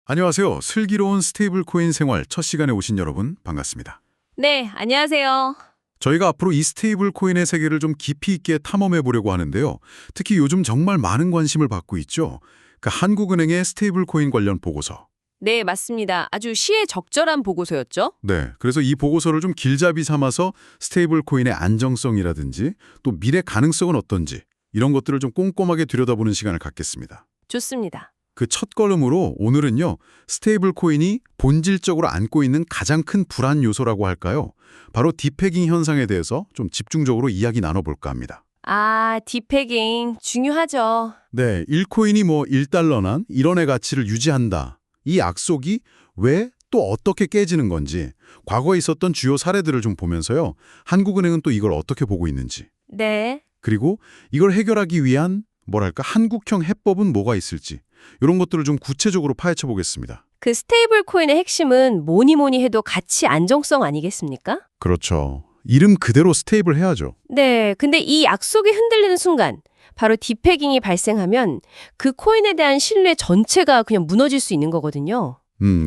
안녕하세요. 슬기로운 스테이블 코인 생활 첫 시간에 오신 여러분 반갑습니다. 네, 안녕하세요. 저희가 앞으로 이 스테이블 코인의 세계를 좀 깊이 있게 탐험해 보려고 하는데요. 특히 요즘 정말 많은 관심을 받고 있죠. 그 한국은행의 스테이블 코인 관련 보고서. 네, 맞습니다. 아주 시에 적절한 보고서였죠? 네, 그래서 이 보고서를 좀 길잡이 삼아서 스테이블 코인의 안정성이라든지 또 미래 가능성은 어떤지 이런 것들을 좀 꼼꼼하게 들여다보는 시간을 갖겠습니다. 좋습니다. 그 첫걸음으로 오늘은요, 스테이블 코인이 본질적으로 안고 있는 가장 큰 불안 요소라고 할까요? 바로 디pegging 현상에 대해서 좀 집중적으로 이야기 나눠볼까 합니다. 아, 디pegging 중요하죠. 네, 1코인이 뭐 1달러난 1원의 가치를 유지한다. 이 약속이 왜 또 어떻게 깨지는 건지, 과거에 있었던 주요 사례들을 좀 보면서요, 한국은행은 또 이걸 어떻게 보고 있는지, 네. 그리고 이걸 해결하기 위한 뭐랄까 한국형 해법은 뭐가 있을지, 이런 것들을 좀 구체적으로 파헤쳐 보겠습니다. 그 스테이블 코인의 핵심은 뭐니 뭐니 해도 가치 안정성 아니겠습니까? 그렇죠. 이름 그대로 스테이블 해야죠. 네, 근데 이 약속이 흔들리는 순간 바로 디pegging이 발생하면 그 코인에 대한 신뢰 전체가 그냥 무너질 수 있는 거거든요.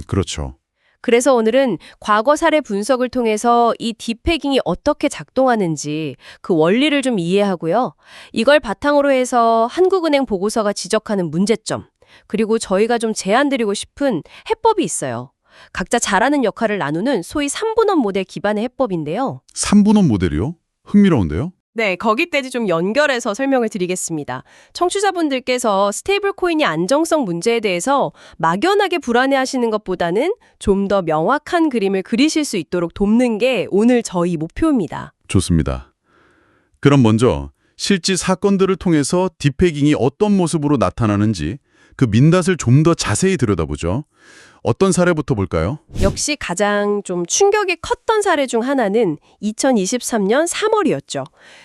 그렇죠. 그래서 오늘은 과거 사례 분석을 통해서 이 디pegging이 어떻게 작동하는지 그 원리를 좀 이해하고요. 이걸 바탕으로 해서 한국은행 보고서가 지적하는 문제점, 그리고 저희가 좀 제안드리고 싶은 해법이 있어요. 각자 잘하는 역할을 나누는 소위 3분원 모델 기반의 해법인데요. 3분원 모델이요? 흥미로운데요? 네, 거기까지 좀 연결해서 설명을 드리겠습니다. 청취자분들께서 스테이블 코인이 안정성 문제에 대해서 막연하게 불안해하시는 것보다는 좀 더 명확한 그림을 그리실 수 있도록 돕는 게 오늘 저희 목표입니다. 좋습니다. 그럼 먼저 실제 사건들을 통해서 디pegging이 어떤 모습으로 나타나는지 그 민낯을 좀 더 자세히 들여다보죠. 어떤 사례부터 볼까요? 역시 가장 좀 충격이 컸던 사례 중 하나는 2023년 3월이었죠.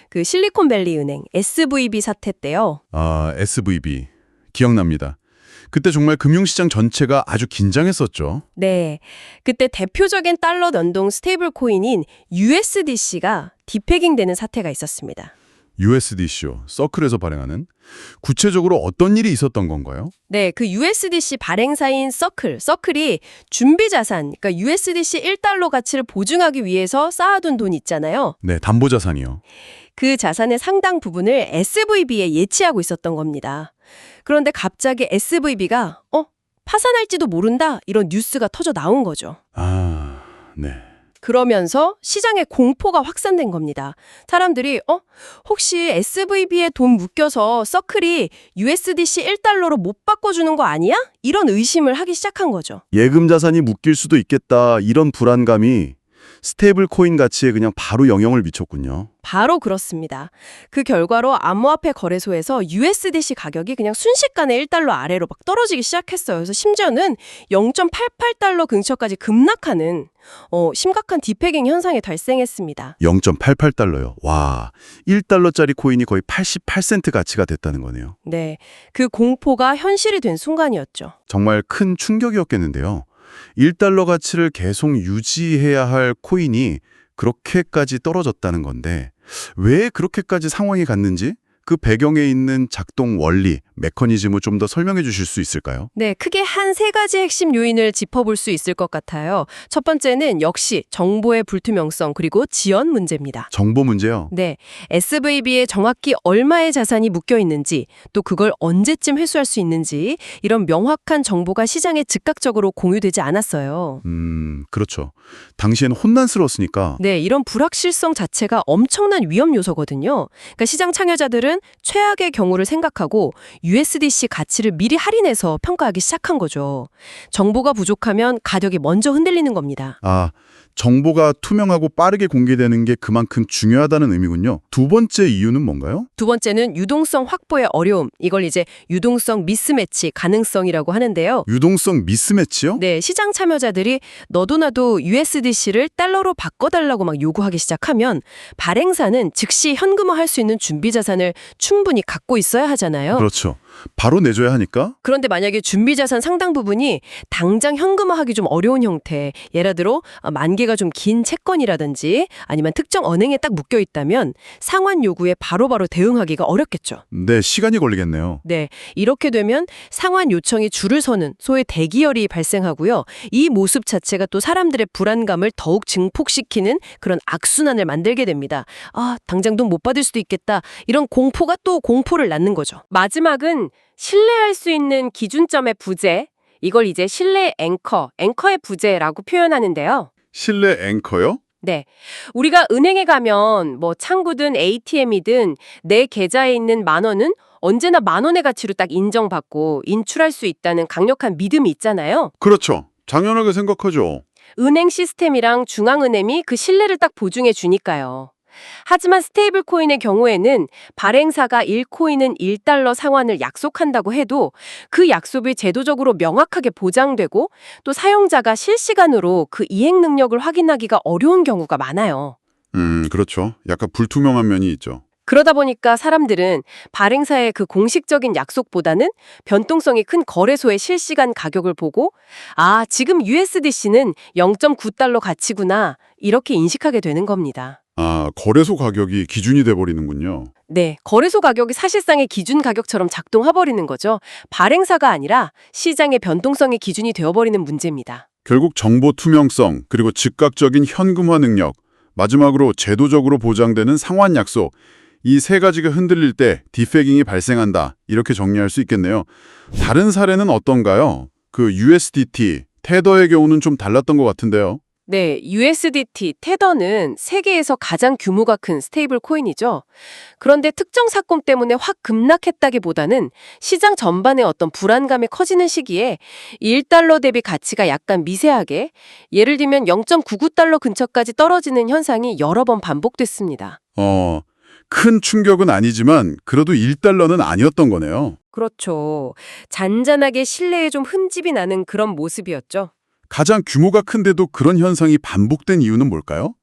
그 실리콘밸리 은행 SVB 사태 때요. 아, SVB. 기억납니다. 그때 정말 금융시장 전체가 아주 긴장했었죠. 네, 그때 대표적인 달러 연동 스테이블 코인인 USDC가 디pegging 되는 사태가 있었습니다. USDC요. 서클에서 발행하는. 구체적으로 어떤 일이 있었던 건가요? 네, 그 USDC 발행사인 서클이 준비자산, 그러니까 USDC 1달러 가치를 보증하기 위해서 쌓아둔 돈 있잖아요. 네, 담보자산이요. 그 자산의 상당 부분을 SVB에 예치하고 있었던 겁니다. 그런데 갑자기 SVB가 파산할지도 모른다 이런 뉴스가 터져 나온 거죠. 아, 네. 그러면서 시장에 공포가 확산된 겁니다. 사람들이 혹시 SVB에 돈 묶여서 서클이 USDC 1달러로 못 바꿔주는 거 아니야? 이런 의심을 하기 시작한 거죠. 예금 자산이 묶일 수도 있겠다 이런 불안감이 스테이블 코인 가치에 그냥 바로 영향을 미쳤군요. 바로 그렇습니다. 그 결과로 암호화폐 거래소에서 USDC 가격이 그냥 순식간에 1달러 아래로 막 떨어지기 시작했어요. 그래서 심지어는 0.88달러 근처까지 급락하는 심각한 디pegging 현상이 발생했습니다. 0.88달러요. 와, 1달러짜리 코인이 거의 88센트 가치가 됐다는 거네요. 네, 그 공포가 현실이 된 순간이었죠. 정말 큰 충격이었겠는데요. 1달러 가치를 계속 유지해야 할 코인이 그렇게까지 떨어졌다는 건데 왜 그렇게까지 상황이 갔는지 그 배경에 있는 작동 원리, 메커니즘을 좀 더 설명해 주실 수 있을까요? 네, 크게 한 세 가지 핵심 요인을 짚어볼 수 있을 것 같아요. 첫 번째는 역시 정보의 불투명성 그리고 지연 문제입니다. 정보 문제요. 네, SVB에 정확히 얼마의 자산이 묶여 있는지, 또 그걸 언제쯤 회수할 수 있는지 이런 명확한 정보가 시장에 즉각적으로 공유되지 않았어요. 그렇죠. 당시엔 혼란스러웠으니까. 네, 이런 불확실성 자체가 엄청난 위험 요소거든요. 그러니까 시장 참여자들은 최악의 경우를 생각하고 USDC 가치를 미리 할인해서 평가하기 시작한 거죠. 정보가 부족하면 가격이 먼저 흔들리는 겁니다. 아, 정보가 투명하고 빠르게 공개되는 게 그만큼 중요하다는 의미군요. 두 번째 이유는 뭔가요? 두 번째는 유동성 확보의 어려움. 이걸 이제 유동성 미스매치 가능성이라고 하는데요. 유동성 미스매치요? 네, 시장 참여자들이 너도 나도 USDC를 달러로 바꿔달라고 막 요구하기 시작하면 발행사는 즉시 현금화할 수 있는 준비 자산을 충분히 갖고 있어야 하잖아요. 그렇죠. 바로 내줘야 하니까? 그런데 만약에 준비자산 상당 부분이 당장 현금화하기 좀 어려운 형태, 예를 들어 만기가 좀 긴 채권이라든지 아니면 특정 은행에 딱 묶여 있다면 상환 요구에 바로바로 대응하기가 어렵겠죠. 네, 시간이 걸리겠네요. 네, 이렇게 되면 상환 요청이 줄을 서는 소위 대기열이 발생하고요. 이 모습 자체가 또 사람들의 불안감을 더욱 증폭시키는 그런 악순환을 만들게 됩니다. 아, 당장 돈 못 받을 수도 있겠다. 이런 공포가 또 공포를 낳는 거죠. 마지막은 신뢰할 수 있는 기준점의 부재. 이걸 이제 신뢰 앵커의 부재라고 표현하는데요. 신뢰 앵커요? 네. 우리가 은행에 가면 뭐 창구든 ATM이든 내 계좌에 있는 10,000원은 언제나 10,000원의 가치로 딱 인정받고 인출할 수 있다는 강력한 믿음이 있잖아요. 그렇죠. 당연하게 생각하죠. 은행 시스템이랑 중앙은행이 그 신뢰를 딱 보증해 주니까요. 하지만 스테이블 코인의 경우에는 발행사가 1코인은 1달러 상환을 약속한다고 해도 그 약속이 제도적으로 명확하게 보장되고 또 사용자가 실시간으로 그 이행 능력을 확인하기가 어려운 경우가 많아요. 그렇죠. 약간 불투명한 면이 있죠. 그러다 보니까 사람들은 발행사의 그 공식적인 약속보다는 변동성이 큰 거래소의 실시간 가격을 보고 아, 지금 USDC는 0.9달러 가치구나 이렇게 인식하게 되는 겁니다. 아, 거래소 가격이 기준이 돼버리는군요. 네, 거래소 가격이 사실상의 기준 가격처럼 작동해버리는 거죠. 발행사가 아니라 시장의 변동성이 기준이 되어버리는 문제입니다. 결국 정보 투명성, 그리고 즉각적인 현금화 능력, 마지막으로 제도적으로 보장되는 상환 약속, 이 세 가지가 흔들릴 때 디페깅이 발생한다. 이렇게 정리할 수 있겠네요. 다른 사례는 어떤가요? 그 USDT, 테더의 경우는 좀 달랐던 것 같은데요. 네, USDT, 테더는 세계에서 가장 규모가 큰 스테이블 코인이죠. 그런데 특정 사건 때문에 확 급락했다기보다는 시장 전반의 어떤 불안감이 커지는 시기에 1달러 대비 가치가 약간 미세하게, 예를 들면 0.99달러 근처까지 떨어지는 현상이 여러 번 반복됐습니다. 큰 충격은 아니지만 그래도 1달러는 아니었던 거네요. 그렇죠. 잔잔하게 신뢰에 좀 흠집이 나는 그런 모습이었죠. 가장 규모가 큰데도 그런 현상이 반복된 이유는 뭘까요?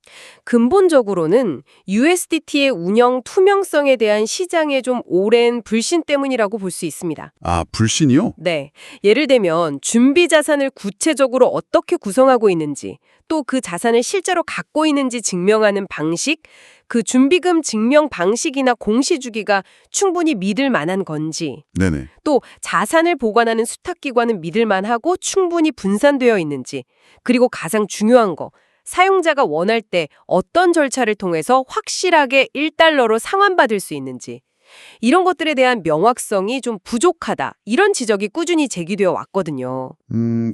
근본적으로는 USDT의 운영 투명성에 대한 시장의 좀 오랜 불신 때문이라고 볼 수 있습니다. 아, 불신이요? 네. 예를 들면 준비 자산을 구체적으로 어떻게 구성하고 있는지, 또 그 자산을 실제로 갖고 있는지 증명하는 방식, 그 준비금 증명 방식이나 공시 주기가 충분히 믿을 만한 건지, 네네. 또 자산을 보관하는 수탁기관은 믿을 만하고 충분히 분산되어 있는지, 그리고 가장 중요한 거, 사용자가 원할 때 어떤 절차를 통해서 확실하게 1달러로 상환받을 수 있는지, 이런 것들에 대한 명확성이 좀 부족하다. 이런 지적이 꾸준히 제기되어 왔거든요.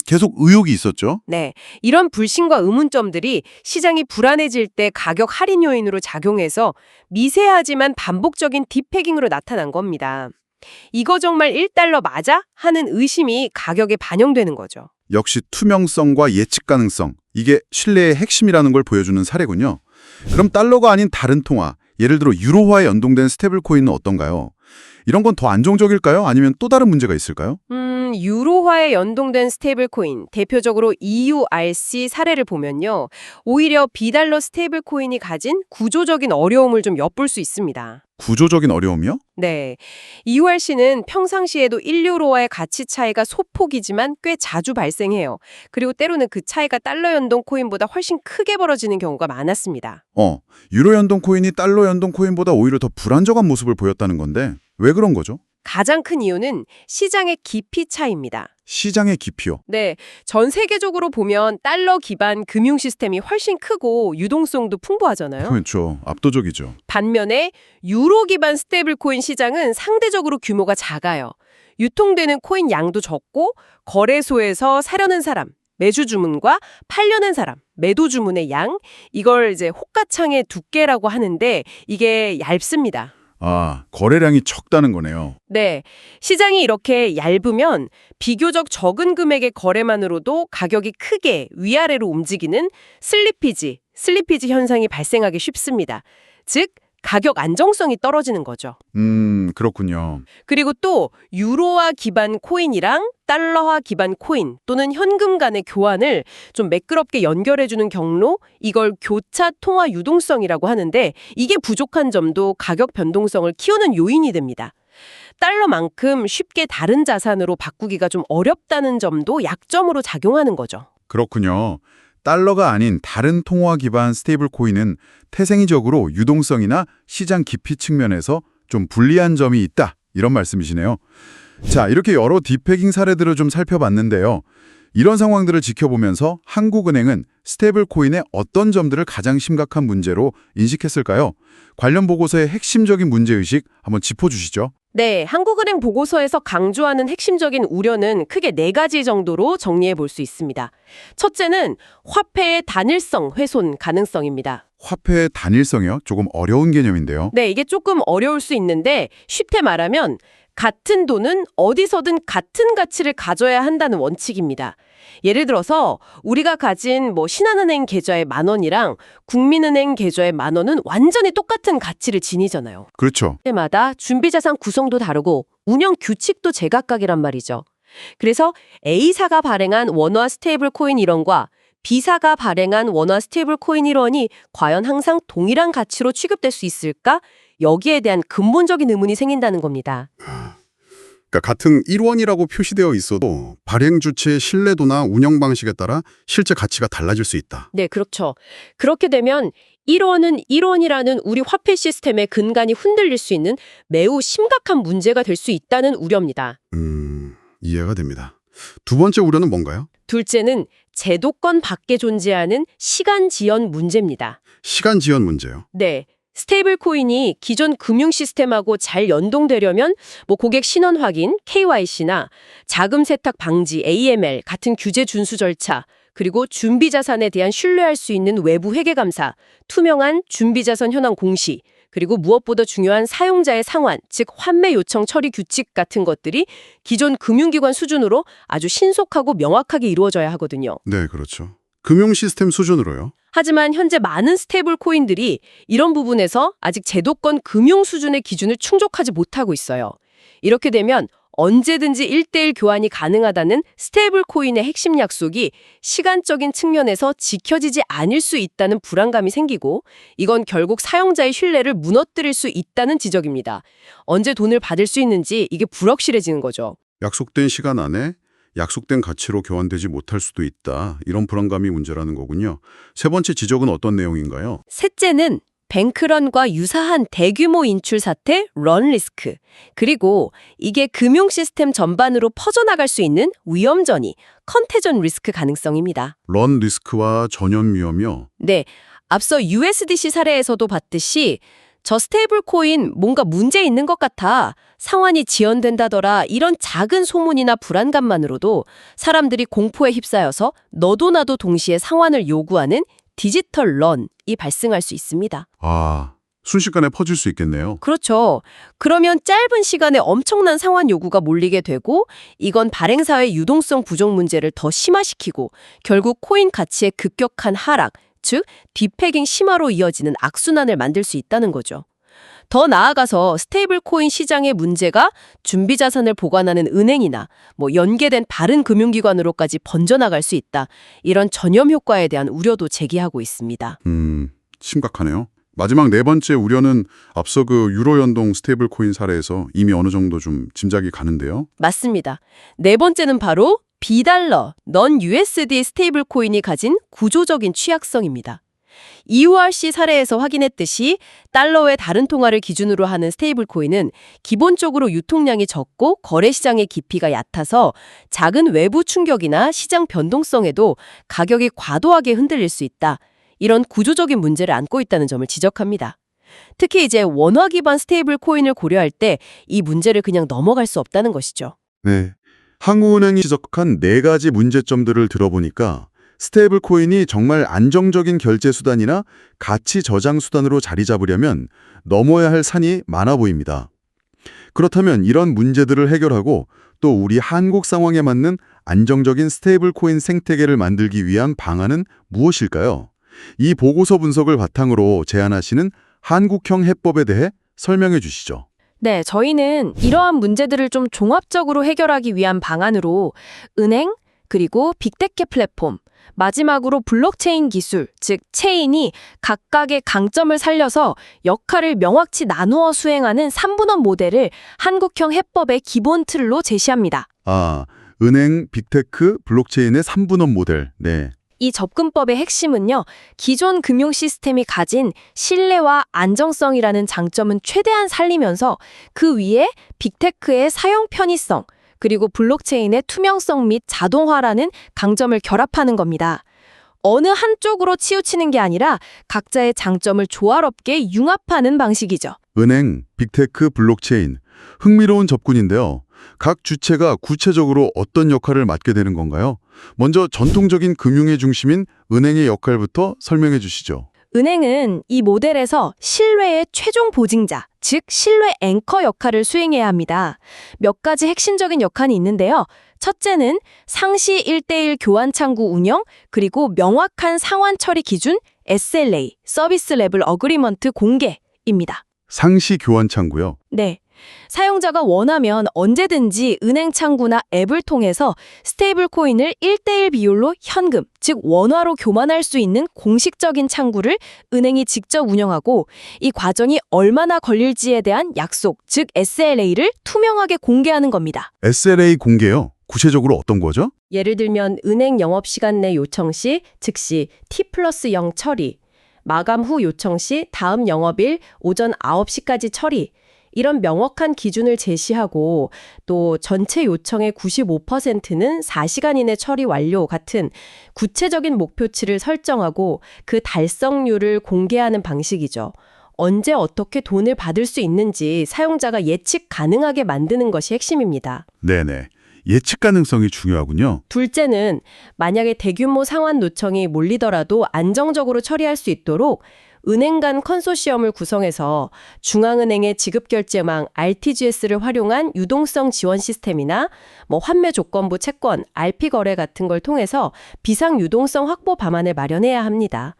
계속 의혹이 있었죠? 네, 이런 불신과 의문점들이 시장이 불안해질 때 가격 할인 요인으로 작용해서 미세하지만 반복적인 딥패깅으로 나타난 겁니다. 이거 정말 1달러 맞아? 하는 의심이 가격에 반영되는 거죠. 역시 투명성과 예측 가능성, 이게 신뢰의 핵심이라는 걸 보여주는 사례군요. 그럼 달러가 아닌 다른 통화, 예를 들어 유로화에 연동된 스테이블 코인은 어떤가요? 이런 건 더 안정적일까요? 아니면 또 다른 문제가 있을까요? 유로화에 연동된 스테이블 코인, 대표적으로 EURC 사례를 보면요. 오히려 비달러 스테이블 코인이 가진 구조적인 어려움을 좀 엿볼 수 있습니다. 구조적인 어려움이요? 네. EURC는 평상시에도 1유로와의 가치 차이가 소폭이지만 꽤 자주 발생해요. 그리고 때로는 그 차이가 달러 연동 코인보다 훨씬 크게 벌어지는 경우가 많았습니다. 유로 연동 코인이 달러 연동 코인보다 오히려 더 불안정한 모습을 보였다는 건데 왜 그런 거죠? 가장 큰 이유는 시장의 깊이 차이입니다. 시장의 깊이요. 네, 전 세계적으로 보면 달러 기반 금융 시스템이 훨씬 크고 유동성도 풍부하잖아요. 그렇죠. 압도적이죠. 반면에 유로 기반 스테이블 코인 시장은 상대적으로 규모가 작아요. 유통되는 코인 양도 적고 거래소에서 사려는 사람, 매주 주문과 팔려는 사람, 매도 주문의 양, 이걸 이제 호가창의 두께라고 하는데 이게 얇습니다. 아, 거래량이 적다는 거네요. 네, 시장이 이렇게 얇으면 비교적 적은 금액의 거래만으로도 가격이 크게 위아래로 움직이는 슬리피지 현상이 발생하기 쉽습니다. 즉, 가격 안정성이 떨어지는 거죠. 그렇군요. 그리고 또 유로화 기반 코인이랑 달러화 기반 코인 또는 현금 간의 교환을 좀 매끄럽게 연결해주는 경로, 이걸 교차 통화 유동성이라고 하는데 이게 부족한 점도 가격 변동성을 키우는 요인이 됩니다. 달러만큼 쉽게 다른 자산으로 바꾸기가 좀 어렵다는 점도 약점으로 작용하는 거죠. 그렇군요. 달러가 아닌 다른 통화 기반 스테이블 코인은 태생적으로 유동성이나 시장 깊이 측면에서 좀 불리한 점이 있다. 이런 말씀이시네요. 자, 이렇게 여러 디패깅 사례들을 좀 살펴봤는데요. 이런 상황들을 지켜보면서 한국은행은 스테이블 코인의 어떤 점들을 가장 심각한 문제로 인식했을까요? 관련 보고서의 핵심적인 문제의식 한번 짚어주시죠. 네, 한국은행 보고서에서 강조하는 핵심적인 우려는 크게 4가지 정도로 정리해 볼 수 있습니다. 첫째는 화폐의 단일성 훼손 가능성입니다. 화폐의 단일성이요? 조금 어려운 개념인데요. 네, 이게 조금 어려울 수 있는데 쉽게 말하면 같은 돈은 어디서든 같은 가치를 가져야 한다는 원칙입니다. 예를 들어서 우리가 가진 신한은행 계좌의 10,000원이랑 국민은행 계좌의 10,000원은 완전히 똑같은 가치를 지니잖아요. 그렇죠. 때마다 준비자산 구성도 다르고 운영 규칙도 제각각이란 말이죠. 그래서 A사가 발행한 원화 스테이블 코인 1원과 B사가 발행한 원화 스테이블 코인 1원이 과연 항상 동일한 가치로 취급될 수 있을까? 여기에 대한 근본적인 의문이 생긴다는 겁니다. 그러니까 같은 1원이라고 표시되어 있어도 발행 주체의 신뢰도나 운영 방식에 따라 실제 가치가 달라질 수 있다. 네, 그렇죠. 그렇게 되면 1원은 1원이라는 우리 화폐 시스템의 근간이 흔들릴 수 있는 매우 심각한 문제가 될 수 있다는 우려입니다. 이해가 됩니다. 두 번째 우려는 뭔가요? 둘째는 제도권 밖에 존재하는 시간 지연 문제입니다. 시간 지연 문제요. 네. 스테이블 코인이 기존 금융 시스템하고 잘 연동되려면 고객 신원 확인, KYC나 자금 세탁 방지, AML 같은 규제 준수 절차, 그리고 준비자산에 대한 신뢰할 수 있는 외부 회계 감사, 투명한 준비자산 현황 공시, 그리고 무엇보다 중요한 사용자의 상환, 즉 환매 요청 처리 규칙 같은 것들이 기존 금융기관 수준으로 아주 신속하고 명확하게 이루어져야 하거든요. 네, 그렇죠. 금융 시스템 수준으로요. 하지만 현재 많은 스테이블 코인들이 이런 부분에서 아직 제도권 금융 수준의 기준을 충족하지 못하고 있어요. 이렇게 되면 언제든지 1:1 교환이 가능하다는 스테이블 코인의 핵심 약속이 시간적인 측면에서 지켜지지 않을 수 있다는 불안감이 생기고 이건 결국 사용자의 신뢰를 무너뜨릴 수 있다는 지적입니다. 언제 돈을 받을 수 있는지 이게 불확실해지는 거죠. 약속된 시간 안에 약속된 가치로 교환되지 못할 수도 있다. 이런 불안감이 문제라는 거군요. 세 번째 지적은 어떤 내용인가요? 셋째는 뱅크런과 유사한 대규모 인출 사태 런 리스크, 그리고 이게 금융 시스템 전반으로 퍼져나갈 수 있는 위험전이 컨테전 리스크 가능성입니다. 런 리스크와 전염 위험이요. 네, 앞서 USDC 사례에서도 봤듯이 저 스테이블 코인 뭔가 문제 있는 것 같아, 상환이 지연된다더라, 이런 작은 소문이나 불안감만으로도 사람들이 공포에 휩싸여서 너도 나도 동시에 상환을 요구하는 디지털 런이 발생할 수 있습니다. 아, 순식간에 퍼질 수 있겠네요. 그렇죠. 그러면 짧은 시간에 엄청난 상환 요구가 몰리게 되고 이건 발행사의 유동성 부족 문제를 더 심화시키고 결국 코인 가치의 급격한 하락, 즉 디패깅 심화로 이어지는 악순환을 만들 수 있다는 거죠. 더 나아가서 스테이블 코인 시장의 문제가 준비자산을 보관하는 은행이나 연계된 다른 금융기관으로까지 번져나갈 수 있다. 이런 전염 효과에 대한 우려도 제기하고 있습니다. 심각하네요. 마지막 네 번째 우려는 앞서 그 유로 연동 스테이블 코인 사례에서 이미 어느 정도 좀 짐작이 가는데요. 맞습니다. 네 번째는 바로 비달러, 넌 USD 스테이블 코인이 가진 구조적인 취약성입니다. EURC 사례에서 확인했듯이 달러의 다른 통화를 기준으로 하는 스테이블 코인은 기본적으로 유통량이 적고 거래 시장의 깊이가 얕아서 작은 외부 충격이나 시장 변동성에도 가격이 과도하게 흔들릴 수 있다. 이런 구조적인 문제를 안고 있다는 점을 지적합니다. 특히 이제 원화 기반 스테이블 코인을 고려할 때 이 문제를 그냥 넘어갈 수 없다는 것이죠. 네. 한국은행이 지적한 4가지 문제점들을 들어보니까 스테이블 코인이 정말 안정적인 결제 수단이나 가치 저장 수단으로 자리 잡으려면 넘어야 할 산이 많아 보입니다. 그렇다면 이런 문제들을 해결하고 또 우리 한국 상황에 맞는 안정적인 스테이블 코인 생태계를 만들기 위한 방안은 무엇일까요? 이 보고서 분석을 바탕으로 제안하시는 한국형 해법에 대해 설명해 주시죠. 네, 저희는 이러한 문제들을 좀 종합적으로 해결하기 위한 방안으로 은행, 그리고 빅테크 플랫폼, 마지막으로 블록체인 기술, 즉 체인이 각각의 강점을 살려서 역할을 명확히 나누어 수행하는 3분업 모델을 한국형 해법의 기본 틀로 제시합니다. 아, 은행, 빅테크, 블록체인의 3분업 모델. 네. 이 접근법의 핵심은요, 기존 금융 시스템이 가진 신뢰와 안정성이라는 장점은 최대한 살리면서 그 위에 빅테크의 사용 편의성, 그리고 블록체인의 투명성 및 자동화라는 강점을 결합하는 겁니다. 어느 한쪽으로 치우치는 게 아니라 각자의 장점을 조화롭게 융합하는 방식이죠. 은행, 빅테크, 블록체인. 흥미로운 접근인데요. 각 주체가 구체적으로 어떤 역할을 맡게 되는 건가요? 먼저 전통적인 금융의 중심인 은행의 역할부터 설명해 주시죠. 은행은 이 모델에서 신뢰의 최종 보증자, 즉 신뢰 앵커 역할을 수행해야 합니다. 몇 가지 핵심적인 역할이 있는데요. 첫째는 상시 1:1 교환 창구 운영, 그리고 명확한 상환 처리 기준 SLA, 서비스 레벨 어그리먼트 공개입니다. 상시 교환 창구요. 네. 사용자가 원하면 언제든지 은행 창구나 앱을 통해서 스테이블 코인을 1:1 비율로 현금, 즉 원화로 교환할 수 있는 공식적인 창구를 은행이 직접 운영하고 이 과정이 얼마나 걸릴지에 대한 약속, 즉 SLA를 투명하게 공개하는 겁니다. SLA 공개요. 구체적으로 어떤 거죠? 예를 들면 은행 영업시간 내 요청 시 즉시 T+0 처리, 마감 후 요청 시 다음 영업일 오전 9시까지 처리, 이런 명확한 기준을 제시하고 또 전체 요청의 95%는 4시간 이내 처리 완료 같은 구체적인 목표치를 설정하고 그 달성률을 공개하는 방식이죠. 언제 어떻게 돈을 받을 수 있는지 사용자가 예측 가능하게 만드는 것이 핵심입니다. 네네. 예측 가능성이 중요하군요. 둘째는 만약에 대규모 상환 요청이 몰리더라도 안정적으로 처리할 수 있도록 은행 간 컨소시엄을 구성해서 중앙은행의 지급결제망 RTGS를 활용한 유동성 지원 시스템이나 환매 조건부 채권, RP 거래 같은 걸 통해서 비상 유동성 확보 방안을 마련해야 합니다.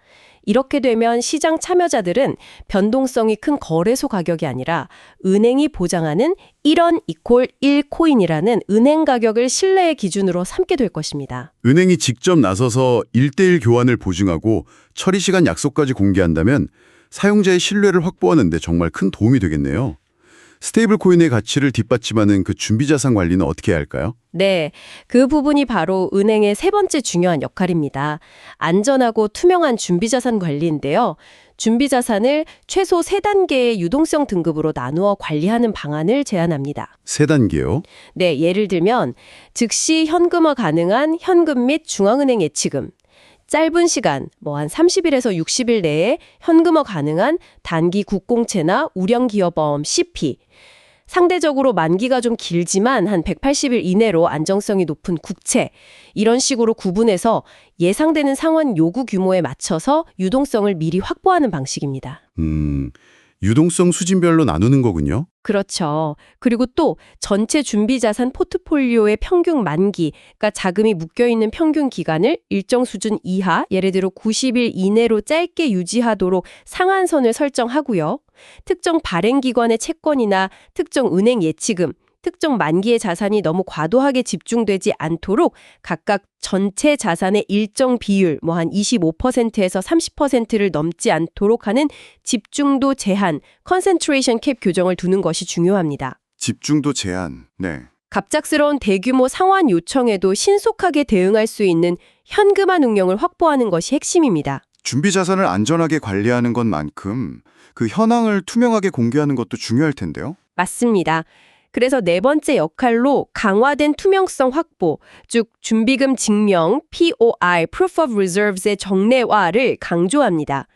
이렇게 되면 시장 참여자들은 변동성이 큰 거래소 가격이 아니라 은행이 보장하는 1원 이퀄 1코인이라는 은행 가격을 신뢰의 기준으로 삼게 될 것입니다. 은행이 직접 나서서 1:1 교환을 보증하고 처리 시간 약속까지 공개한다면 사용자의 신뢰를 확보하는 데 정말 큰 도움이 되겠네요. 스테이블 코인의 가치를 뒷받침하는 그 준비자산 관리는 어떻게 해야 할까요? 네, 그 부분이 바로 은행의 세 번째 중요한 역할입니다. 안전하고 투명한 준비자산 관리인데요. 준비자산을 최소 3단계의 유동성 등급으로 나누어 관리하는 방안을 제안합니다. 3단계요? 네, 예를 들면 즉시 현금화 가능한 현금 및 중앙은행 예치금, 짧은 시간, 한 30일에서 60일 내에 현금화 가능한 단기 국공채나 우량기업보험 CP, 상대적으로 만기가 좀 길지만 한 180일 이내로 안정성이 높은 국채, 이런 식으로 구분해서 예상되는 상환 요구 규모에 맞춰서 유동성을 미리 확보하는 방식입니다. 유동성 수준별로 나누는 거군요. 그렇죠. 그리고 또 전체 준비자산 포트폴리오의 평균 만기, 그러니까 자금이 묶여있는 평균 기간을 일정 수준 이하, 예를 들어 90일 이내로 짧게 유지하도록 상한선을 설정하고요. 특정 발행기관의 채권이나 특정 은행 예치금, 특정 만기의 자산이 너무 과도하게 집중되지 않도록 각각 전체 자산의 일정 비율, 한 25%에서 30%를 넘지 않도록 하는 집중도 제한, 컨센트레이션 캡 규정을 두는 것이 중요합니다. 집중도 제한. 네. 갑작스러운 대규모 상환 요청에도 신속하게 대응할 수 있는 현금화 능력을 확보하는 것이 핵심입니다. 준비 자산을 안전하게 관리하는 것만큼 그 현황을 투명하게 공개하는 것도 중요할 텐데요. 맞습니다. 그래서 네 번째 역할로 강화된 투명성 확보, 즉 준비금 증명 POR, Proof of Reserves의 정례화를 강조합니다.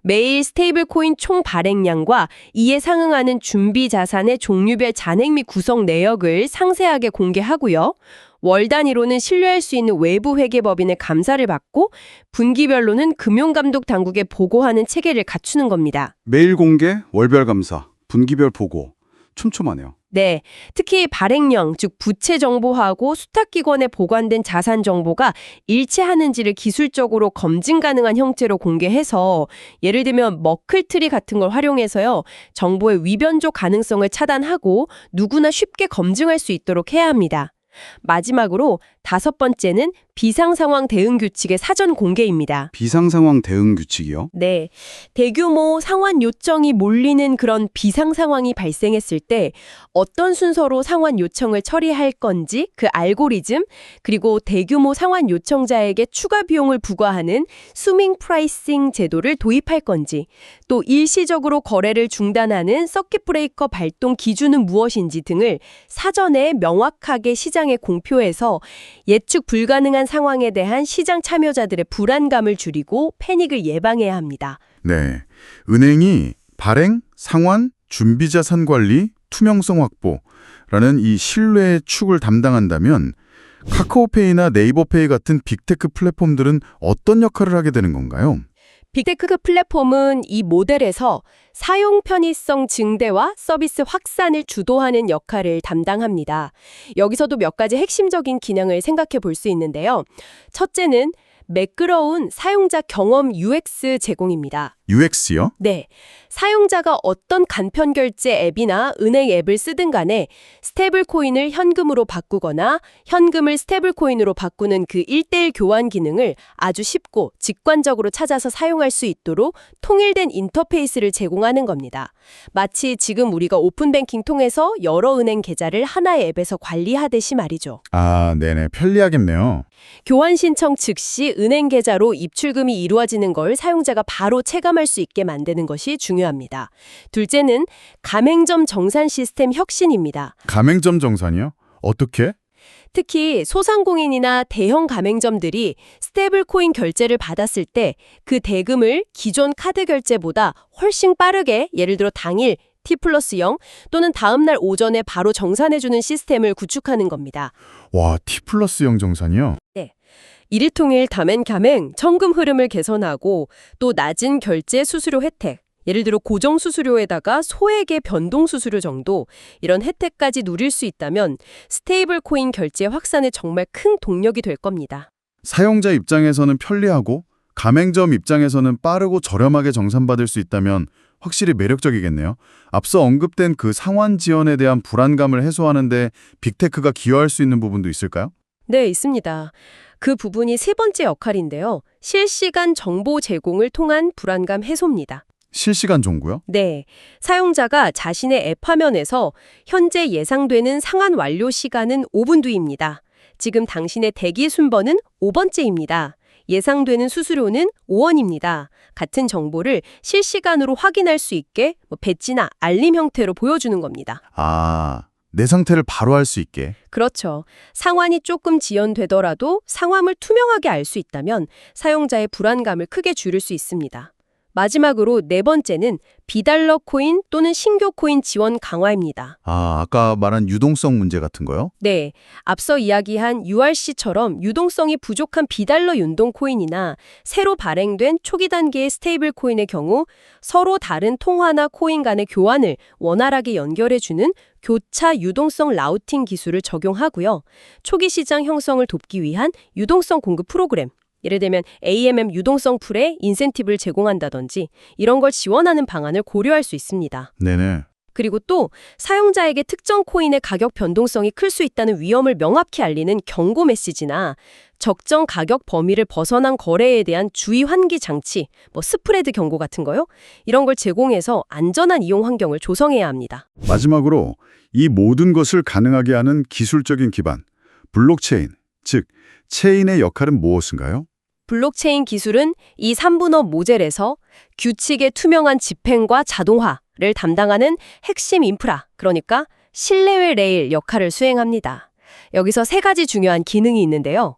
매일 스테이블 코인 총 발행량과 이에 상응하는 준비 자산의 종류별 잔액 및 구성 내역을 상세하게 공개하고요. 월 단위로는 신뢰할 수 있는 외부 회계법인의 감사를 받고 분기별로는 금융감독 당국에 보고하는 체계를 갖추는 겁니다. 매일 공개, 월별 감사, 분기별 보고. 촘촘하네요. 네, 특히 발행량, 즉 부채 정보하고 수탁기관에 보관된 자산 정보가 일치하는지를 기술적으로 검증 가능한 형태로 공개해서 예를 들면 머클트리 같은 걸 활용해서요. 정보의 위변조 가능성을 차단하고 누구나 쉽게 검증할 수 있도록 해야 합니다. 마지막으로 5번째는 비상상황 대응 규칙의 사전 공개입니다. 비상상황 대응 규칙이요? 네. 대규모 상환 요청이 몰리는 그런 비상 상황이 발생했을 때 어떤 순서로 상환 요청을 처리할 건지 그 알고리즘, 그리고 대규모 상환 요청자에게 추가 비용을 부과하는 수밍 프라이싱 제도를 도입할 건지, 또 일시적으로 거래를 중단하는 서킷 브레이커 발동 기준은 무엇인지 등을 사전에 명확하게 시장에 공표해서 예측 불가능한 상황에 대한 시장 참여자들의 불안감을 줄이고 패닉을 예방해야 합니다. 네. 은행이 발행, 상환, 준비자산 관리, 투명성 확보라는 이 신뢰의 축을 담당한다면 카카오페이나 네이버페이 같은 빅테크 플랫폼들은 어떤 역할을 하게 되는 건가요? 빅테크 플랫폼은 이 모델에서 사용 편의성 증대와 서비스 확산을 주도하는 역할을 담당합니다. 여기서도 몇 가지 핵심적인 기능을 생각해 볼 수 있는데요. 첫째는 매끄러운 사용자 경험 UX 제공입니다. UX요? 네. 사용자가 어떤 간편 결제 앱이나 은행 앱을 쓰든 간에 스테이블 코인을 현금으로 바꾸거나 현금을 스테이블 코인으로 바꾸는 그 1:1 교환 기능을 아주 쉽고 직관적으로 찾아서 사용할 수 있도록 통일된 인터페이스를 제공하는 겁니다. 마치 지금 우리가 오픈뱅킹 통해서 여러 은행 계좌를 하나의 앱에서 관리하듯이 말이죠. 아, 네네. 편리하겠네요. 교환 신청 즉시 은행 계좌로 입출금이 이루어지는 걸 사용자가 바로 체감할 수 있게 만드는 것이 중요합니다. 둘째는 가맹점 정산 시스템 혁신입니다. 가맹점 정산이요? 어떻게? 특히 소상공인이나 대형 가맹점들이 스테이블 코인 결제를 받았을 때 그 대금을 기존 카드 결제보다 훨씬 빠르게, 예를 들어 당일 T+0 또는 다음날 오전에 바로 정산해주는 시스템을 구축하는 겁니다. 와, T+0 정산이요? 일일통일 다멘 가맹 청금 흐름을 개선하고 또 낮은 결제 수수료 혜택, 예를 들어 고정 수수료에다가 소액의 변동 수수료 정도, 이런 혜택까지 누릴 수 있다면 스테이블 코인 결제 확산에 정말 큰 동력이 될 겁니다. 사용자 입장에서는 편리하고 가맹점 입장에서는 빠르고 저렴하게 정산받을 수 있다면 확실히 매력적이겠네요. 앞서 언급된 그 상환 지연에 대한 불안감을 해소하는 데 빅테크가 기여할 수 있는 부분도 있을까요? 네, 있습니다. 그 부분이 세 번째 역할인데요. 실시간 정보 제공을 통한 불안감 해소입니다. 실시간 정보요? 네, 사용자가 자신의 앱 화면에서 현재 예상되는 상환 완료 시간은 5분 뒤입니다. 지금 당신의 대기 순번은 5번째입니다. 예상되는 수수료는 5원입니다. 같은 정보를 실시간으로 확인할 수 있게 배지나 알림 형태로 보여주는 겁니다. 아, 내 상태를 바로 알 수 있게. 그렇죠. 상환이 조금 지연되더라도 상황을 투명하게 알 수 있다면 사용자의 불안감을 크게 줄일 수 있습니다. 마지막으로 네 번째는 비달러 코인 또는 신규 코인 지원 강화입니다. 아, 아까 말한 유동성 문제 같은 거요? 네, 앞서 이야기한 URC처럼 유동성이 부족한 비달러 윤동 코인이나 새로 발행된 초기 단계의 스테이블 코인의 경우 서로 다른 통화나 코인 간의 교환을 원활하게 연결해주는 교차 유동성 라우팅 기술을 적용하고요. 초기 시장 형성을 돕기 위한 유동성 공급 프로그램, 예를 들면 AMM 유동성 풀에 인센티브를 제공한다든지 이런 걸 지원하는 방안을 고려할 수 있습니다. 네네. 그리고 또 사용자에게 특정 코인의 가격 변동성이 클 수 있다는 위험을 명확히 알리는 경고 메시지나 적정 가격 범위를 벗어난 거래에 대한 주의 환기 장치, 스프레드 경고 같은 거요. 이런 걸 제공해서 안전한 이용 환경을 조성해야 합니다. 마지막으로 이 모든 것을 가능하게 하는 기술적인 기반, 블록체인, 즉 체인의 역할은 무엇인가요? 블록체인 기술은 이 3분업 모델에서 규칙의 투명한 집행과 자동화를 담당하는 핵심 인프라, 그러니까 신뢰의 레일 역할을 수행합니다. 여기서 세 가지 중요한 기능이 있는데요.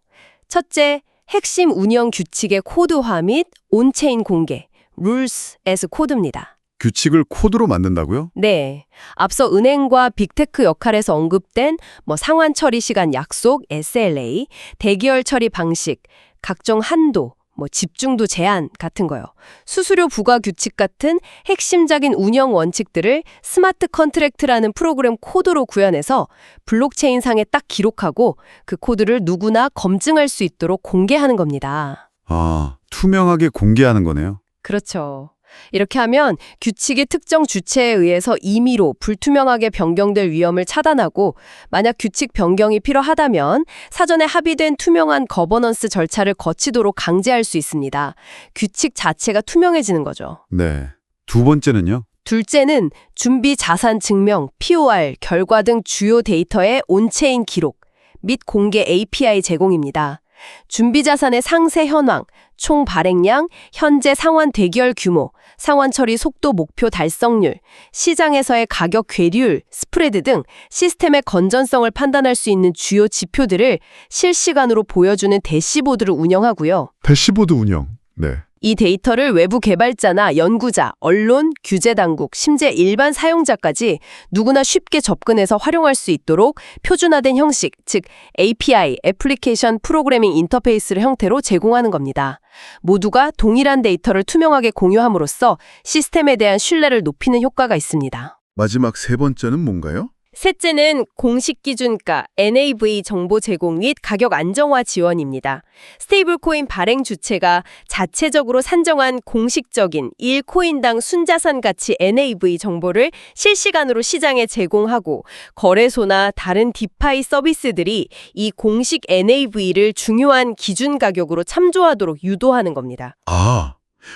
첫째, 핵심 운영 규칙의 코드화 및 온체인 공개, Rules as Code입니다. 규칙을 코드로 만든다고요? 네, 앞서 은행과 빅테크 역할에서 언급된 상환 처리 시간 약속, SLA, 대기열 처리 방식, 각종 한도, 집중도 제한 같은 거요. 수수료 부과 규칙 같은 핵심적인 운영 원칙들을 스마트 컨트랙트라는 프로그램 코드로 구현해서 블록체인 상에 딱 기록하고 그 코드를 누구나 검증할 수 있도록 공개하는 겁니다. 아, 투명하게 공개하는 거네요. 그렇죠. 이렇게 하면 규칙이 특정 주체에 의해서 임의로 불투명하게 변경될 위험을 차단하고 만약 규칙 변경이 필요하다면 사전에 합의된 투명한 거버넌스 절차를 거치도록 강제할 수 있습니다. 규칙 자체가 투명해지는 거죠. 네. 두 번째는요? 둘째는 준비 자산 증명, POR, 결과 등 주요 데이터의 온체인 기록 및 공개 API 제공입니다. 준비 자산의 상세 현황, 총 발행량, 현재 상환 대기열 규모, 상환 처리 속도 목표 달성률, 시장에서의 가격 괴리율, 스프레드 등 시스템의 건전성을 판단할 수 있는 주요 지표들을 실시간으로 보여주는 대시보드를 운영하고요. 대시보드 운영. 네. 이 데이터를 외부 개발자나 연구자, 언론, 규제당국, 심지어 일반 사용자까지 누구나 쉽게 접근해서 활용할 수 있도록 표준화된 형식, 즉 API, 애플리케이션 프로그래밍 인터페이스를 형태로 제공하는 겁니다. 모두가 동일한 데이터를 투명하게 공유함으로써 시스템에 대한 신뢰를 높이는 효과가 있습니다. 마지막 세 번째는 뭔가요? 셋째는 공식 기준가, NAV 정보 제공 및 가격 안정화 지원입니다. 스테이블 코인 발행 주체가 자체적으로 산정한 공식적인 1코인당 순자산 가치 NAV 정보를 실시간으로 시장에 제공하고 거래소나 다른 디파이 서비스들이 이 공식 NAV를 중요한 기준 가격으로 참조하도록 유도하는 겁니다. 아,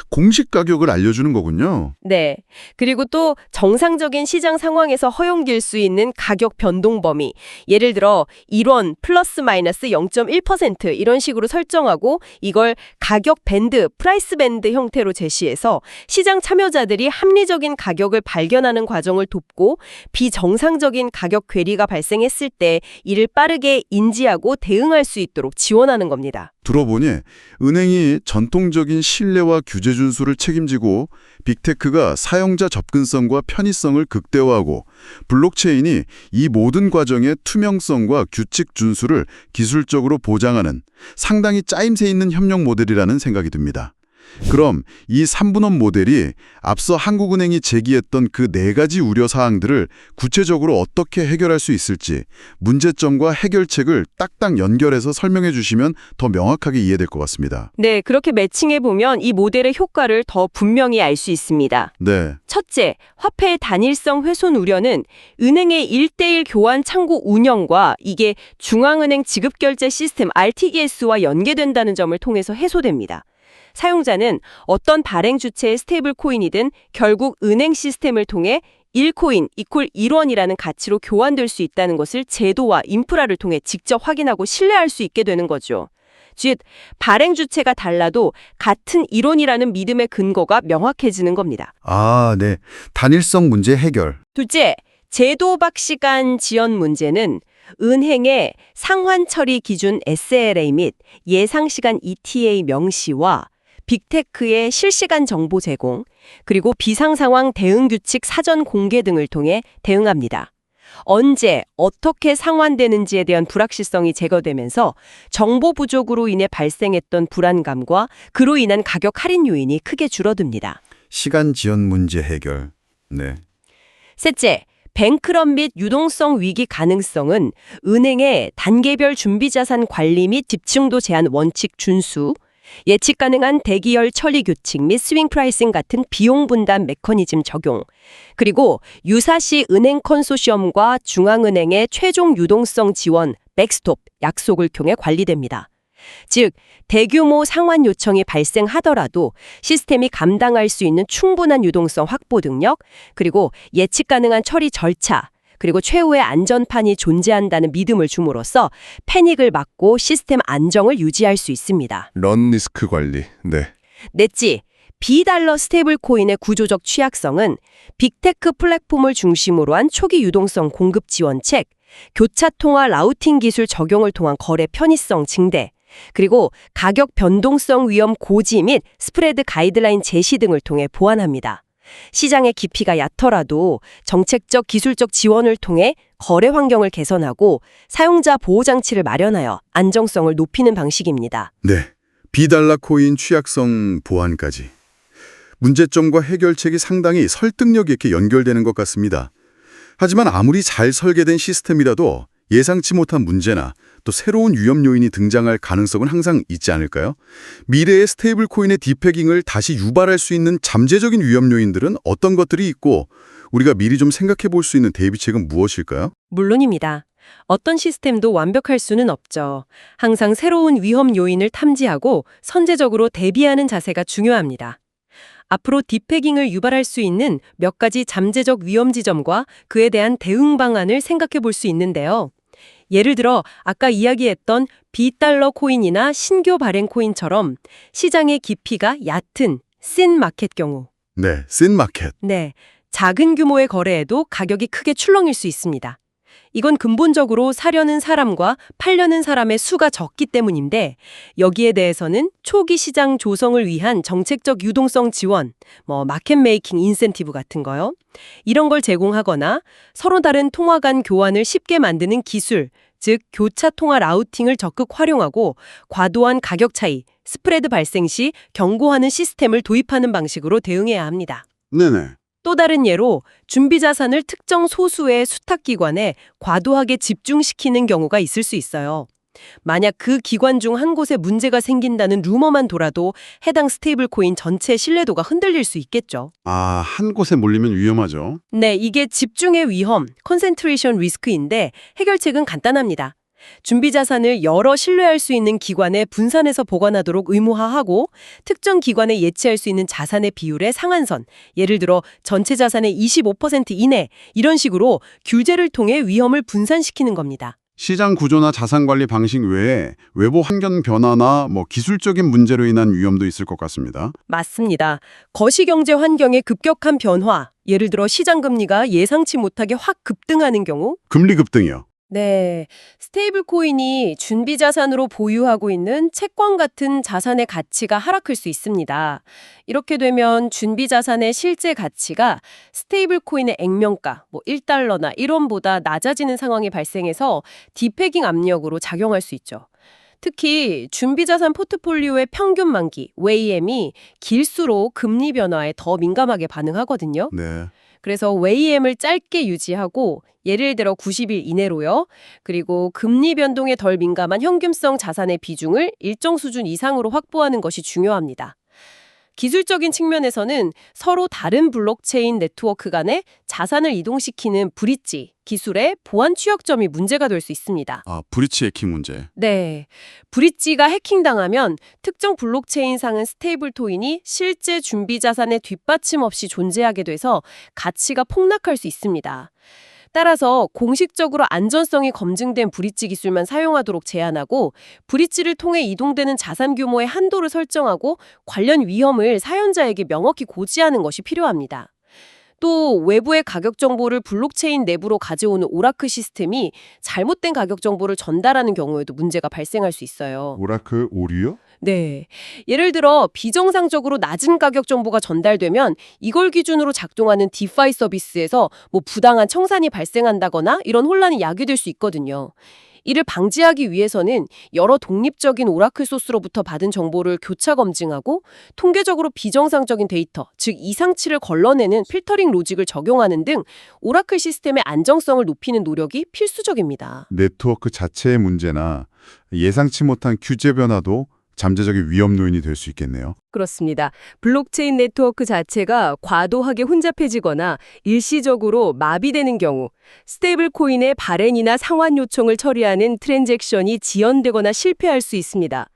공식 가격을 알려주는 거군요. 네. 그리고 또 정상적인 시장 상황에서 허용될 수 있는 가격 변동 범위. 예를 들어 1원 플러스 마이너스 0.1% 이런 식으로 설정하고 이걸 가격 밴드, 프라이스 밴드 형태로 제시해서 시장 참여자들이 합리적인 가격을 발견하는 과정을 돕고 비정상적인 가격 괴리가 발생했을 때 이를 빠르게 인지하고 대응할 수 있도록 지원하는 겁니다. 들어보니 은행이 전통적인 신뢰와 규제 준수를 책임지고 빅테크가 사용자 접근성과 편의성을 극대화하고 블록체인이 이 모든 과정의 투명성과 규칙 준수를 기술적으로 보장하는 상당히 짜임새 있는 협력 모델이라는 생각이 듭니다. 그럼 이 3분업 모델이 앞서 한국은행이 제기했던 그 4가지 우려사항들을 구체적으로 어떻게 해결할 수 있을지 문제점과 해결책을 딱딱 연결해서 설명해 주시면 더 명확하게 이해될 것 같습니다. 네, 그렇게 매칭해보면 이 모델의 효과를 더 분명히 알 수 있습니다. 네. 첫째, 화폐의 단일성 훼손 우려는 은행의 1:1 교환 창구 운영과 이게 중앙은행 지급결제 시스템 RTGS와 연계된다는 점을 통해서 해소됩니다. 사용자는 어떤 발행 주체의 스테이블 코인이든 결국 은행 시스템을 통해 1코인 이퀄 1원이라는 가치로 교환될 수 있다는 것을 제도와 인프라를 통해 직접 확인하고 신뢰할 수 있게 되는 거죠. 즉, 발행 주체가 달라도 같은 1원이라는 믿음의 근거가 명확해지는 겁니다. 아, 네. 단일성 문제 해결. 둘째, 제도 박시간 지연 문제는 은행의 상환 처리 기준 SLA 및 예상시간 ETA 명시와 빅테크의 실시간 정보 제공, 그리고 비상상황 대응 규칙 사전 공개 등을 통해 대응합니다. 언제, 어떻게 상환되는지에 대한 불확실성이 제거되면서 정보 부족으로 인해 발생했던 불안감과 그로 인한 가격 할인 요인이 크게 줄어듭니다. 시간 지연 문제 해결. 네. 셋째, 뱅크런 및 유동성 위기 가능성은 은행의 단계별 준비자산 관리 및 집중도 제한 원칙 준수, 예측 가능한 대기열 처리 규칙 및 스윙 프라이싱 같은 비용 분담 메커니즘 적용, 그리고 유사시 은행 컨소시엄과 중앙은행의 최종 유동성 지원, 백스톱, 약속을 통해 관리됩니다. 즉, 대규모 상환 요청이 발생하더라도 시스템이 감당할 수 있는 충분한 유동성 확보 능력, 그리고 예측 가능한 처리 절차, 그리고 최후의 안전판이 존재한다는 믿음을 줌으로써 패닉을 막고 시스템 안정을 유지할 수 있습니다. 런 리스크 관리. 네. 넷째, 비달러 스테이블 코인의 구조적 취약성은 빅테크 플랫폼을 중심으로 한 초기 유동성 공급 지원책, 교차 통화 라우팅 기술 적용을 통한 거래 편의성 증대, 그리고 가격 변동성 위험 고지 및 스프레드 가이드라인 제시 등을 통해 보완합니다. 시장의 깊이가 얕더라도 정책적 기술적 지원을 통해 거래 환경을 개선하고 사용자 보호 장치를 마련하여 안정성을 높이는 방식입니다. 네. 비달러 코인 취약성 보완까지. 문제점과 해결책이 상당히 설득력 있게 연결되는 것 같습니다. 하지만 아무리 잘 설계된 시스템이라도 예상치 못한 문제나 또 새로운 위험 요인이 등장할 가능성은 항상 있지 않을까요? 미래의 스테이블 코인의 디패깅을 다시 유발할 수 있는 잠재적인 위험 요인들은 어떤 것들이 있고 우리가 미리 좀 생각해 볼 수 있는 대비책은 무엇일까요? 물론입니다. 어떤 시스템도 완벽할 수는 없죠. 항상 새로운 위험 요인을 탐지하고 선제적으로 대비하는 자세가 중요합니다. 앞으로 디패깅을 유발할 수 있는 몇 가지 잠재적 위험 지점과 그에 대한 대응 방안을 생각해 볼 수 있는데요. 예를 들어 아까 이야기했던 비달러 코인이나 신규 발행 코인처럼 시장의 깊이가 얕은 씬 마켓 경우. 네, 씬 마켓. 네, 작은 규모의 거래에도 가격이 크게 출렁일 수 있습니다. 이건 근본적으로 사려는 사람과 팔려는 사람의 수가 적기 때문인데 여기에 대해서는 초기 시장 조성을 위한 정책적 유동성 지원, 마켓 메이킹 인센티브 같은 거요. 이런 걸 제공하거나 서로 다른 통화 간 교환을 쉽게 만드는 기술, 즉 교차 통화 라우팅을 적극 활용하고 과도한 가격 차이, 스프레드 발생 시 경고하는 시스템을 도입하는 방식으로 대응해야 합니다. 네네. 또 다른 예로 준비 자산을 특정 소수의 수탁 기관에 과도하게 집중시키는 경우가 있을 수 있어요. 만약 그 기관 중 한 곳에 문제가 생긴다는 루머만 돌아도 해당 스테이블 코인 전체 신뢰도가 흔들릴 수 있겠죠. 아, 한 곳에 몰리면 위험하죠. 네, 이게 집중의 위험, 컨센트레이션 리스크인데 해결책은 간단합니다. 준비 자산을 여러 신뢰할 수 있는 기관에 분산해서 보관하도록 의무화하고 특정 기관에 예치할 수 있는 자산의 비율의 상한선, 예를 들어 전체 자산의 25% 이내 이런 식으로 규제를 통해 위험을 분산시키는 겁니다. 시장 구조나 자산 관리 방식 외에 외부 환경 변화나 기술적인 문제로 인한 위험도 있을 것 같습니다. 맞습니다. 거시경제 환경의 급격한 변화, 예를 들어 시장 금리가 예상치 못하게 확 급등하는 경우, 금리 급등이요. 네, 스테이블 코인이 준비 자산으로 보유하고 있는 채권 같은 자산의 가치가 하락할 수 있습니다. 이렇게 되면 준비 자산의 실제 가치가 스테이블 코인의 액면가, 1달러나 1원보다 낮아지는 상황이 발생해서 디패깅 압력으로 작용할 수 있죠. 특히 준비자산 포트폴리오의 평균 만기, 웨이엠이 길수록 금리 변화에 더 민감하게 반응하거든요. 네. 그래서 웨이엠을 짧게 유지하고 예를 들어 90일 이내로요. 그리고 금리 변동에 덜 민감한 현금성 자산의 비중을 일정 수준 이상으로 확보하는 것이 중요합니다. 기술적인 측면에서는 서로 다른 블록체인 네트워크 간에 자산을 이동시키는 브릿지 기술의 보안 취약점이 문제가 될 수 있습니다. 아, 브리치 해킹 문제. 네, 브릿지가 해킹당하면 특정 블록체인상은 스테이블 토인이 실제 준비 자산의 뒷받침 없이 존재하게 돼서 가치가 폭락할 수 있습니다. 따라서 공식적으로 안전성이 검증된 브릿지 기술만 사용하도록 제한하고 브릿지를 통해 이동되는 자산 규모의 한도를 설정하고 관련 위험을 사용자에게 명확히 고지하는 것이 필요합니다. 또 외부의 가격 정보를 블록체인 내부로 가져오는 오라클 시스템이 잘못된 가격 정보를 전달하는 경우에도 문제가 발생할 수 있어요. 오라클 오류요? 네. 예를 들어 비정상적으로 낮은 가격 정보가 전달되면 이걸 기준으로 작동하는 디파이 서비스에서 부당한 청산이 발생한다거나 이런 혼란이 야기될 수 있거든요. 이를 방지하기 위해서는 여러 독립적인 오라클 소스로부터 받은 정보를 교차 검증하고 통계적으로 비정상적인 데이터, 즉 이상치를 걸러내는 필터링 로직을 적용하는 등 오라클 시스템의 안정성을 높이는 노력이 필수적입니다. 네트워크 자체의 문제나 예상치 못한 규제 변화도 잠재적인 위험 요인이 될 수 있겠네요. 그렇습니다. 블록체인 네트워크 자체가 과도하게 혼잡해지거나 일시적으로 마비되는 경우 스테이블 코인의 발행이나 상환 요청을 처리하는 트랜잭션이 지연되거나 실패할 수 있습니다.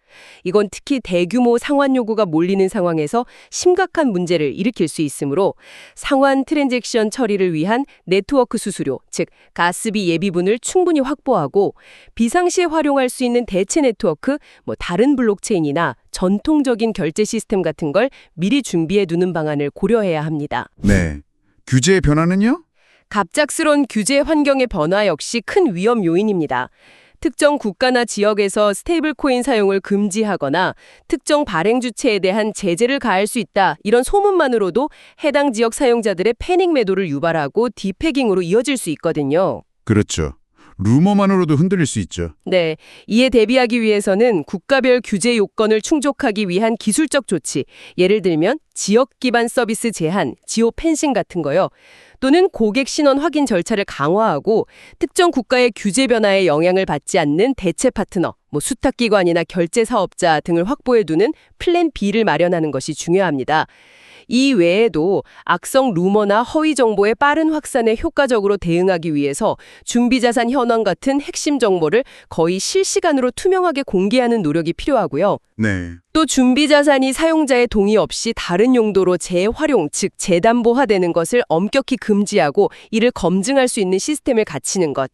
이건 특히 대규모 상환 요구가 몰리는 상황에서 심각한 문제를 일으킬 수 있으므로 상환 트랜잭션 처리를 위한 네트워크 수수료, 즉 가스비 예비분을 충분히 확보하고 비상시에 활용할 수 있는 대체 네트워크, 다른 블록체인이나 전통적인 결제 시스템 같은 걸 미리 준비해 두는 방안을 고려해야 합니다. 네. 규제의 변화는요? 갑작스런 규제 환경의 변화 역시 큰 위험 요인입니다. 특정 국가나 지역에서 스테이블 코인 사용을 금지하거나 특정 발행 주체에 대한 제재를 가할 수 있다. 이런 소문만으로도 해당 지역 사용자들의 패닉 매도를 유발하고 디패깅으로 이어질 수 있거든요. 그렇죠. 루머만으로도 흔들릴 수 있죠. 네, 이에 대비하기 위해서는 국가별 규제 요건을 충족하기 위한 기술적 조치, 예를 들면 지역 기반 서비스 제한, 지오 펜싱 같은 거요. 또는 고객 신원 확인 절차를 강화하고 특정 국가의 규제 변화에 영향을 받지 않는 대체 파트너, 수탁기관이나 결제 사업자 등을 확보해 두는 플랜 B를 마련하는 것이 중요합니다. 이 외에도 악성 루머나 허위 정보의 빠른 확산에 효과적으로 대응하기 위해서 준비자산 현황 같은 핵심 정보를 거의 실시간으로 투명하게 공개하는 노력이 필요하고요. 네. 또 준비자산이 사용자의 동의 없이 다른 용도로 재활용, 즉 재담보화되는 것을 엄격히 금지하고 이를 검증할 수 있는 시스템을 갖추는 것.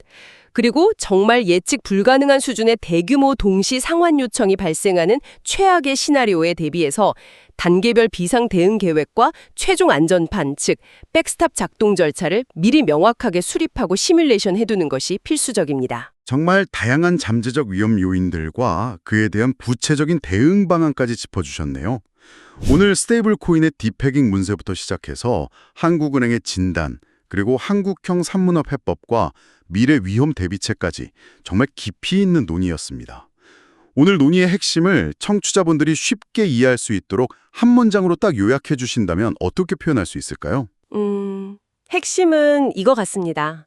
그리고 정말 예측 불가능한 수준의 대규모 동시 상환 요청이 발생하는 최악의 시나리오에 대비해서 단계별 비상 대응 계획과 최종 안전판, 즉 백스탑 작동 절차를 미리 명확하게 수립하고 시뮬레이션 해두는 것이 필수적입니다. 정말 다양한 잠재적 위험 요인들과 그에 대한 구체적인 대응 방안까지 짚어주셨네요. 오늘 스테이블 코인의 디패깅 문제부터 시작해서 한국은행의 진단, 그리고 한국형 산문업 해법과 미래 위험 대비책까지 정말 깊이 있는 논의였습니다. 오늘 논의의 핵심을 청취자분들이 쉽게 이해할 수 있도록 한 문장으로 딱 요약해 주신다면 어떻게 표현할 수 있을까요? 핵심은 이거 같습니다.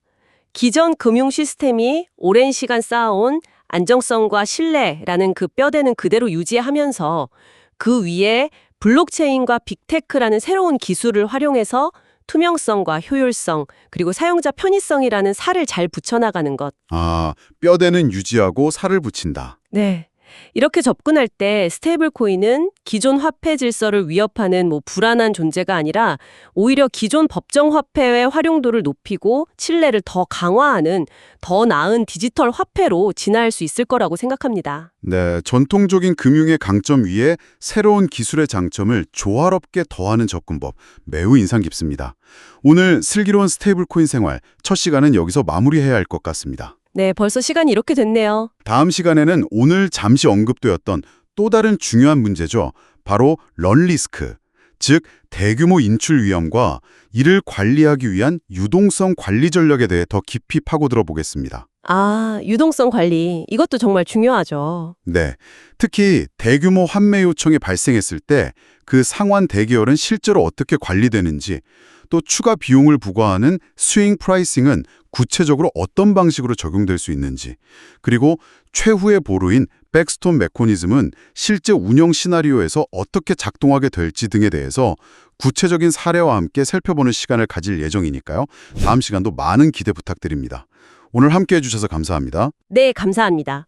기존 금융 시스템이 오랜 시간 쌓아온 안정성과 신뢰라는 그 뼈대는 그대로 유지하면서 그 위에 블록체인과 빅테크라는 새로운 기술을 활용해서 투명성과 효율성, 그리고 사용자 편의성이라는 살을 잘 붙여나가는 것. 아, 뼈대는 유지하고 살을 붙인다. 네. 이렇게 접근할 때 스테이블 코인은 기존 화폐 질서를 위협하는 불안한 존재가 아니라 오히려 기존 법정 화폐의 활용도를 높이고 신뢰를 더 강화하는 더 나은 디지털 화폐로 진화할 수 있을 거라고 생각합니다. 네, 전통적인 금융의 강점 위에 새로운 기술의 장점을 조화롭게 더하는 접근법, 매우 인상 깊습니다. 오늘 슬기로운 스테이블 코인 생활, 첫 시간은 여기서 마무리해야 할 것 같습니다. 네, 벌써 시간이 이렇게 됐네요. 다음 시간에는 오늘 잠시 언급되었던 또 다른 중요한 문제죠. 바로 런리스크, 즉 대규모 인출 위험과 이를 관리하기 위한 유동성 관리 전략에 대해 더 깊이 파고들어 보겠습니다. 아, 유동성 관리. 이것도 정말 중요하죠. 네, 특히 대규모 환매 요청이 발생했을 때 그 상환 대기열은 실제로 어떻게 관리되는지, 또 추가 비용을 부과하는 스윙 프라이싱은 구체적으로 어떤 방식으로 적용될 수 있는지, 그리고 최후의 보루인 백스톱 메커니즘은 실제 운영 시나리오에서 어떻게 작동하게 될지 등에 대해서 구체적인 사례와 함께 살펴보는 시간을 가질 예정이니까요. 다음 시간도 많은 기대 부탁드립니다. 오늘 함께해 주셔서 감사합니다. 네, 감사합니다.